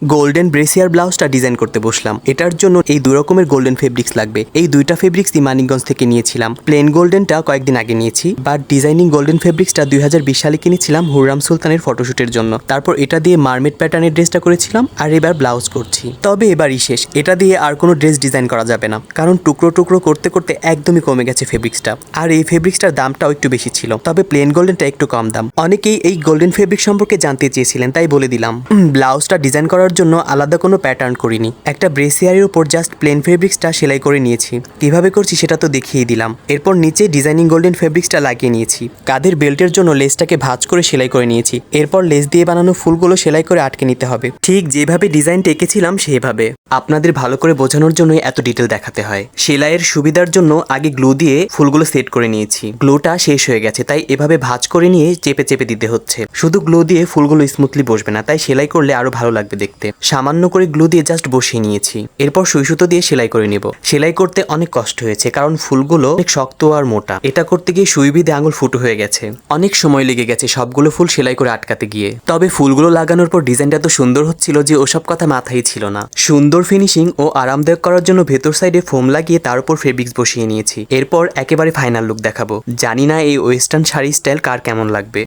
Golden brassiere ব্লাউজটা design করতে বসলাম। এটার জন্য এই দুই রকমের গোল্ডেন ফেব্রিক্স লাগবে। এই দুইটা ফেব্রিক্সই মানিকগঞ্জ থেকে নিয়েছিলাম। প্লেন গোল্ডেনটা কয়েকদিন আগে নিয়েছি, বাট ডিজাইনিং গোল্ডেন ফেব্রিক্সটা 2020 সালে কিনেছিলাম হুররাম সুলতানের ফটোশুটের জন্য। তারপর এটা দিয়ে মারমেড প্যাটার্নের ড্রেসটা করেছিলাম, আর এবার ব্লাউজ করছি। তবে এবারই শেষ, এটা দিয়ে আর কোনো ড্রেস ডিজাইন করা যাবে না, কারণ টুকরো টুকরো করতে করতে একদমই কমে গেছে ফেব্রিক্সটা। আর এই ফেব্রিক্সটার দামটাও একটু বেশি ছিল, তবে প্লেন গোল্ডেনটা একটু কম দাম। অনেকেই এই গোল্ডেন ফেব্রিক সম্পর্কে জানতে চেয়েছিলেন, তাই বলে দিলাম। ব্লাউজটা ডিজাইন করার জন্য আলাদা কোনো প্যাটার্ন করিনি, একটা ব্রেসিয়ারের উপর জাস্ট প্লেন ফেব্রিক্সটা সেলাই করে নিয়েছি। কিভাবে করছি সেটা তো দেখিয়ে দিলাম। এরপর নিচে ডিজাইনিং গোল্ডেন ফেব্রিক্সটা লাগিয়ে নিয়েছি। কাঁধের বেল্টের জন্য লেসটাকে ভাঁজ করে সেলাই করে নিয়েছি। এরপর লেস দিয়ে বানানো ফুলগুলো সেলাই করে আটকে নিতে হবে, ঠিক যেভাবে ডিজাইনটা এঁকেছিলাম সেভাবে। আপনাদের ভালো করে বোঝানোর জন্যই এত ডিটেল দেখাতে হয়। সেলাইয়ের সুবিধার জন্য আগে গ্লু দিয়ে ফুলগুলো সেট করে নিয়েছি। গ্লুটা শেষ হয়ে গেছে, তাই এভাবে ভাঁজ করে নিয়ে চেপে চেপে দিতে হচ্ছে। শুধু গ্লু দিয়ে ফুলগুলো স্মুথলি বসবে না, তাই সেলাই করলে আরো ভালো লাগবে দেখতে। সামান্য করে গ্লু দিয়ে জাস্ট বসিয়ে নিয়েছি। এরপর সুই সুতো দিয়ে সেলাই করে নেব। সেলাই করতে অনেক কষ্ট হয়েছে, কারণ ফুলগুলো অনেক শক্ত আর মোটা। এটা করতে গিয়ে সুই বিধে আঙুল ফুটো হয়ে গেছে। অনেক সময় লেগে গেছে সবগুলো ফুল সেলাই করে আটকাতে গিয়ে। তবে ফুলগুলো লাগানোর পর ডিজাইনটা এত সুন্দর হচ্ছিল যে ওসব কথা মাথায় ছিল না। সুন্দর ফিনিশিং ও আরামদায়ক করার জন্য ভেতর সাইডে ফোম লাগিয়ে তার উপর ফেব্রিক্স বসিয়ে নিয়েছি। এরপর একেবারে ফাইনাল লুক দেখাবো। জানি না এই ওয়েস্টার্ন শাড়ি স্টাইল কার কেমন লাগবে।